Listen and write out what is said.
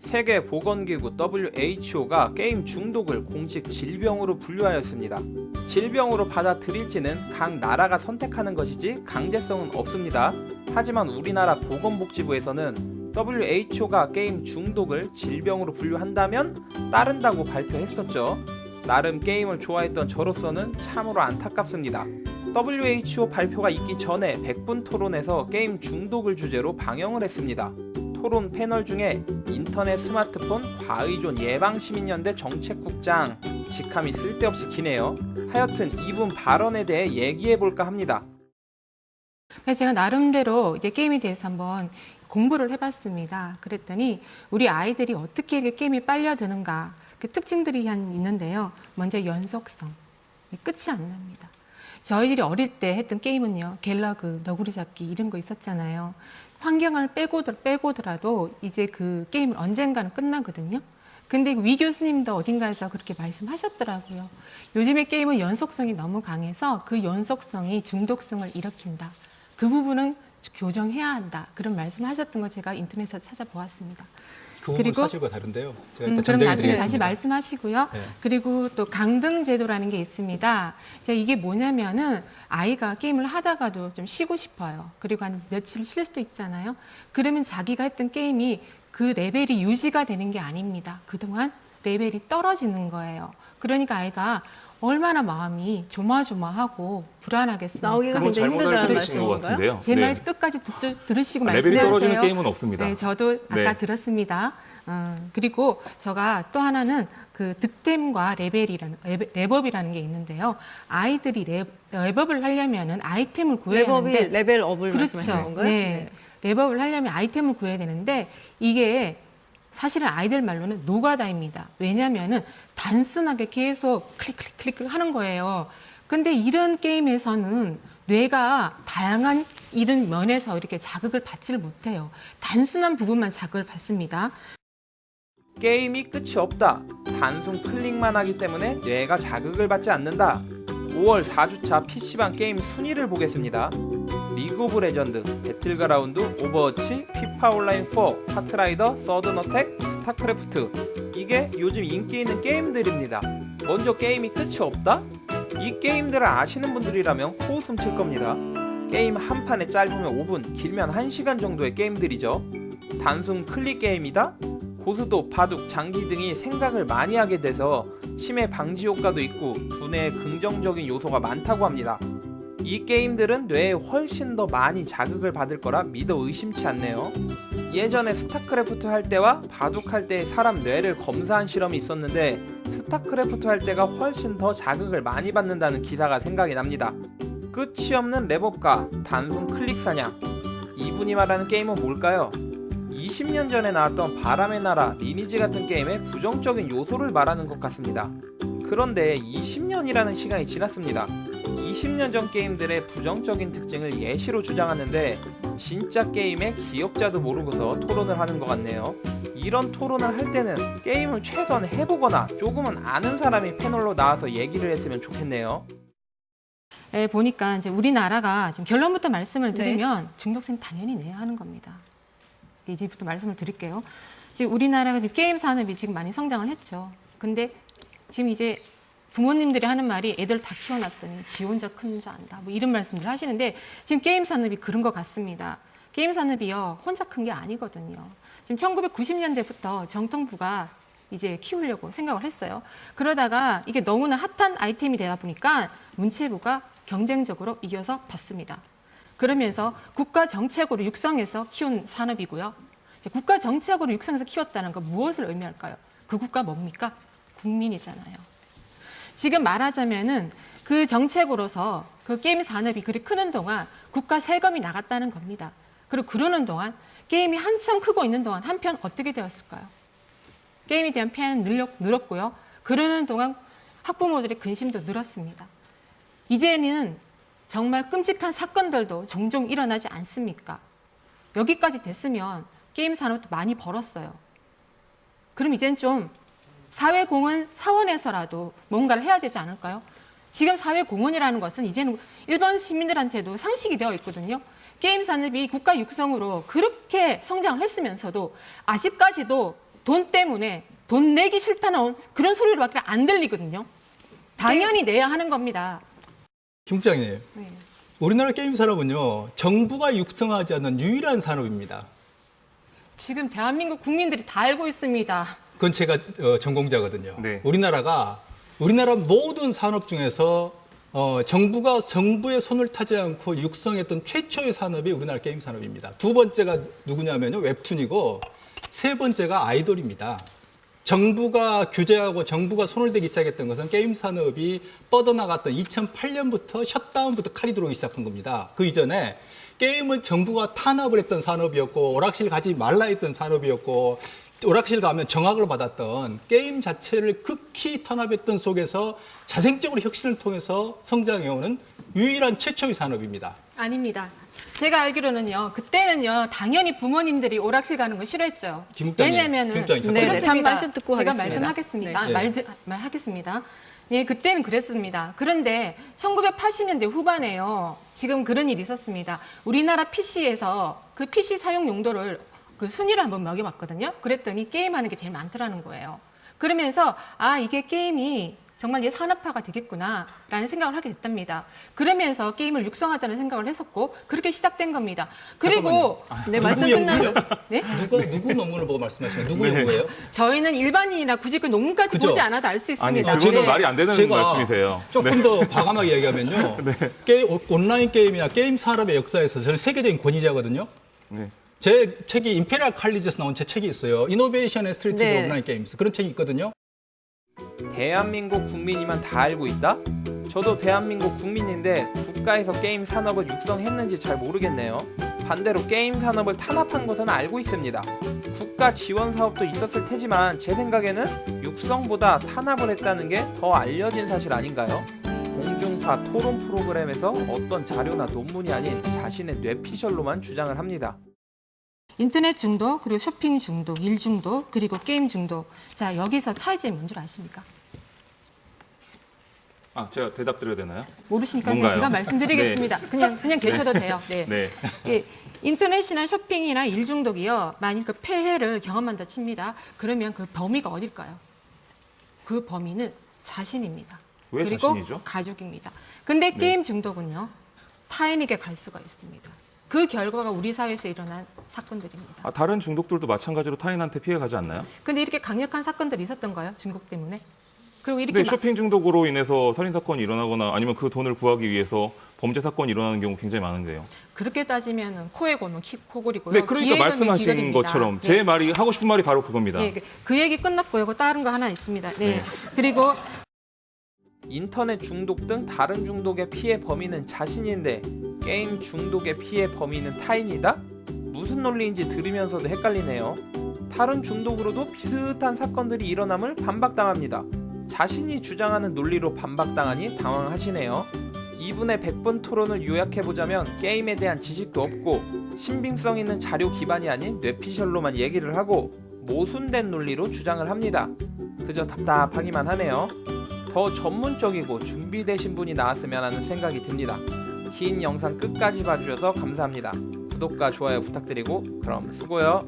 세계보건기구 WHO가 게임 중독을 공식 질병으로 분류하였습니다. 질병으로 받아들일지는 각 나라가 선택하는 것이지 강제성은 없습니다. 하지만 우리나라 보건복지부에서는 WHO가 게임 중독을 질병으로 분류한다면 따른다고 발표했었죠. 나름 게임을 좋아했던 저로서는 참으로 안타깝습니다. WHO 발표가 있기 전에 100분 토론에서 게임 중독을 주제로 방영을 했습니다. 토론 패널 중에 인터넷 스마트폰 과의존 예방시민연대 정책국장, 직함이 쓸데없이 기네요. 하여튼 이분 발언에 대해 얘기해볼까 합니다. 제가 나름대로 이제 게임에 대해서 한번 공부를 해봤습니다. 그랬더니 우리 아이들이 어떻게 게임에 빨려드는가 그 특징들이 있는데요. 먼저 연속성, 끝이 안 납니다. 저희들이 어릴 때 했던 게임은요, 갤러그, 너구리 잡기 이런 거 있었잖아요. 환경을 빼고더라도 이제 그 게임은 언젠가는 끝나거든요. 근데 위 교수님도 어딘가에서 그렇게 말씀하셨더라고요. 요즘의 게임은 연속성이 너무 강해서 그 연속성이 중독성을 일으킨다. 그 부분은 교정해야 한다. 그런 말씀하셨던 걸 제가 인터넷에서 찾아보았습니다. 그리고 사실과 다른데요. 제가 일단 그럼 나중에 드리겠습니다. 다시 말씀하시고요. 네. 그리고 또 강등 제도라는 게 있습니다. 이게 뭐냐면은 아이가 게임을 하다가도 좀 쉬고 싶어요. 그리고 한 며칠 쉴 수도 있잖아요. 그러면 자기가 했던 게임이 그 레벨이 유지가 되는 게 아닙니다. 그동안 레벨이 떨어지는 거예요. 그러니까 아이가 얼마나 마음이 조마조마하고 불안하겠습니까? 나오기가 그건 굉장히 잘못 힘들다는 알고 계신 것 말씀이신가요? 같은데요. 제 말 끝까지 들으시고 레벨이 말씀하세요. 떨어지는 게임은 없습니다. 네, 저도 아까 네. 들었습니다. 그리고 제가 또 하나는 그 득템과 랩업이라는 게 있는데요. 아이들이 랩업을 하려면은 아이템을 구해야 하는데 레벨업을 그렇죠. 말씀하시는 건가요? 네. 랩업을 하려면 아이템을 구해야 되는데 이게 사실은 아이들 말로는 노가다입니다. 왜냐하면은 단순하게 계속 클릭 하는 거예요. 근데 이런 게임에서는 뇌가 다양한 이런 면에서 이렇게 자극을 받지를 못해요. 단순한 부분만 자극을 받습니다. 게임이 끝이 없다. 단순 클릭만 하기 때문에 뇌가 자극을 받지 않는다. 5월 4주차 PC방 게임 순위를 보겠습니다. 리그 오브 레전드, 배틀그라운드, 오버워치, 피파 온라인 4, 카트라이더, 서든어택, 스타크래프트. 이게 요즘 인기 있는 게임들입니다. 먼저 게임이 끝이 없다? 이 게임들을 아시는 분들이라면 코웃음 칠 겁니다. 게임 한 판에 짧으면 5분, 길면 1시간 정도의 게임들이죠. 단순 클릭 게임이다? 고수도, 바둑, 장기 등이 생각을 많이 하게 돼서 치매 방지 효과도 있고 두뇌에 긍정적인 요소가 많다고 합니다. 이 게임들은 뇌에 훨씬 더 많이 자극을 받을 거라 믿어 의심치 않네요. 예전에 스타크래프트 할 때와 바둑 할 때의 사람 뇌를 검사한 실험이 있었는데 스타크래프트 할 때가 훨씬 더 자극을 많이 받는다는 기사가 생각이 납니다. 끝이 없는 랩업과 단순 클릭 사냥. 이분이 말하는 게임은 뭘까요? 20년 전에 나왔던 바람의 나라, 리니지 같은 게임의 부정적인 요소를 말하는 것 같습니다. 그런데 20년이라는 시간이 지났습니다. 20년 전 게임들의 부정적인 특징을 예시로 주장하는데 진짜 게임의 기억자도 모르고서 토론을 하는 것 같네요. 이런 토론을 할 때는 게임을 최소한 해보거나 조금은 아는 사람이 패널로 나와서 얘기를 했으면 좋겠네요. 네, 보니까 이제 우리나라가 지금 결론부터 말씀을 네. 드리면 중독성 당연히 내야 하는 겁니다. 이제부터 말씀을 드릴게요. 지금 우리나라가 지금 게임 산업이 지금 많이 성장을 했죠. 근데 지금 이제 부모님들이 하는 말이 애들 다 키워놨더니 지 혼자 큰 줄 안다. 뭐 이런 말씀들 하시는데 지금 게임 산업이 그런 것 같습니다. 게임 산업이요, 혼자 큰 게 아니거든요. 지금 1990년대부터 정통부가 이제 키우려고 생각을 했어요. 그러다가 이게 너무나 핫한 아이템이 되다 보니까 문체부가 경쟁적으로 이겨서 받습니다. 그러면서 국가 정책으로 육성해서 키운 산업이고요. 이제 국가 정책으로 육성해서 키웠다는 건 무엇을 의미할까요? 그 국가 뭡니까? 국민이잖아요. 지금 말하자면은 그 정책으로서 그 게임 산업이 그리 크는 동안 국가 세금이 나갔다는 겁니다. 그리고 그러는 동안 게임이 한참 크고 있는 동안 한편 어떻게 되었을까요? 게임에 대한 피해는 늘었고요. 그러는 동안 학부모들의 근심도 늘었습니다. 이제는 정말 끔찍한 사건들도 종종 일어나지 않습니까? 여기까지 됐으면 게임 산업도 많이 벌었어요. 그럼 이젠 좀 사회공헌 차원에서라도 뭔가를 해야 되지 않을까요? 지금 사회공헌이라는 것은 이제는 일반 시민들한테도 상식이 되어 있거든요. 게임 산업이 국가 육성으로 그렇게 성장을 했으면서도 아직까지도 돈 때문에 돈 내기 싫다는 그런 소리로밖에 안 들리거든요. 당연히 내야 하는 겁니다. 김 국장님, 네. 우리나라 게임 산업은요, 정부가 육성하지 않는 유일한 산업입니다. 지금 대한민국 국민들이 다 알고 있습니다. 그건 제가 전공자거든요. 네. 우리나라 모든 산업 중에서 정부의 손을 타지 않고 육성했던 최초의 산업이 우리나라 게임 산업입니다. 두 번째가 누구냐면요, 웹툰이고, 세 번째가 아이돌입니다. 정부가 규제하고 정부가 손을 대기 시작했던 것은 게임 산업이 뻗어나갔던 2008년부터 셧다운부터 칼이 들어오기 시작한 겁니다. 그 이전에 게임은 정부가 탄압을 했던 산업이었고, 오락실 가지 말라 했던 산업이었고, 오락실 가면 정학을 받았던 게임 자체를 극히 탄압했던 속에서 자생적으로 혁신을 통해서 성장해오는 유일한 최초의 산업입니다. 아닙니다. 제가 알기로는요. 그때는요. 당연히 부모님들이 오락실 가는 거 싫어했죠. 김 국장님, 왜냐면은 김 국장님, 네, 그렇습니다. 한 말씀 듣고 제가 하겠습니다. 말씀하겠습니다. 네. 말하겠습니다. 예, 그때는 그랬습니다. 그런데 1980년대 후반에요. 지금 그런 일이 있었습니다. 우리나라 PC에서 그 PC 사용 용도를 그 순위를 한번 매겨봤거든요. 그랬더니 게임하는 게 제일 많더라는 거예요. 그러면서 아 이게 게임이 정말 이제 산업화가 되겠구나라는 생각을 하게 됐답니다. 그러면서 게임을 육성하자는 생각을 했었고 그렇게 시작된 겁니다. 그리고 네, 누구 말씀 연구요? 네? 누구 논문을 보고 말씀하시는 누구 연구예요? 저희는 일반인이나 굳이 그 논문까지 그죠? 보지 않아도 알 수 아니, 있습니다. 그거는 네. 말이 안 되는 제가 말씀이세요. 조금 더 과감하게 이야기하면요. 온라인 게임이나 게임 산업의 역사에서 저는 세계적인 권위자거든요. 네. 제 책이 임페리얼 칼리지에서 나온 제 책이 있어요. 이노베이션 앤 스트레티지 네. 온라인 게임스. 그런 책이 있거든요. 대한민국 국민이만 다 알고 있다? 저도 대한민국 국민인데 국가에서 게임 산업을 육성했는지 잘 모르겠네요. 반대로 게임 산업을 탄압한 것은 알고 있습니다. 국가 지원 사업도 있었을 테지만 제 생각에는 육성보다 탄압을 했다는 게 더 알려진 사실 아닌가요? 공중파 토론 프로그램에서 어떤 자료나 논문이 아닌 자신의 뇌피셜로만 주장을 합니다. 인터넷 중독, 그리고 쇼핑 중독, 일 중독, 그리고 게임 중독. 자, 여기서 차이점이 뭔 줄 아십니까? 아, 제가 대답 드려야 되나요? 모르시니까 그냥 뭔가요? 제가 말씀드리겠습니다. 그냥 계셔도 돼요. 네. 네. 예, 인터넷이나 쇼핑이나 일 중독이요. 만약 그 폐해를 경험한다 칩니다. 그러면 그 범위가 어딜까요? 그 범위는 자신입니다. 왜 그리고 자신이죠? 가족입니다. 근데 게임 중독은요. 타인에게 갈 수가 있습니다. 그 결과가 우리 사회에서 일어난 사건들입니다. 아, 다른 중독들도 마찬가지로 타인한테 피해 가지 않나요? 근데 이렇게 강력한 사건들이 있었던가요? 중독 때문에? 그리고 이렇게 근데 쇼핑 중독으로 인해서 살인 사건이 일어나거나 아니면 그 돈을 구하기 위해서 범죄 사건이 일어나는 경우 굉장히 많은데요. 그렇게 따지면 코에 고는 코골이고요. 네, 그러니까 귀에 말씀하신 고는 귀걸입니다. 것처럼 네. 제 말이 하고 싶은 말이 바로 그겁니다. 네, 그 얘기 끝났고요. 그 다른 거 하나 있습니다. 네. 네. 그리고 인터넷 중독 등 다른 중독의 피해 범위는 자신인데 게임 중독의 피해 범위는 타인이다? 무슨 논리인지 들으면서도 헷갈리네요. 다른 중독으로도 비슷한 사건들이 일어남을 반박당합니다. 자신이 주장하는 논리로 반박당하니 당황하시네요. 이분의 100분 토론을 요약해보자면 게임에 대한 지식도 없고 신빙성 있는 자료 기반이 아닌 뇌피셜로만 얘기를 하고 모순된 논리로 주장을 합니다. 그저 답답하기만 하네요. 더 전문적이고 준비되신 분이 나왔으면 하는 생각이 듭니다. 긴 영상 끝까지 봐주셔서 감사합니다. 구독과 좋아요 부탁드리고 그럼 수고요.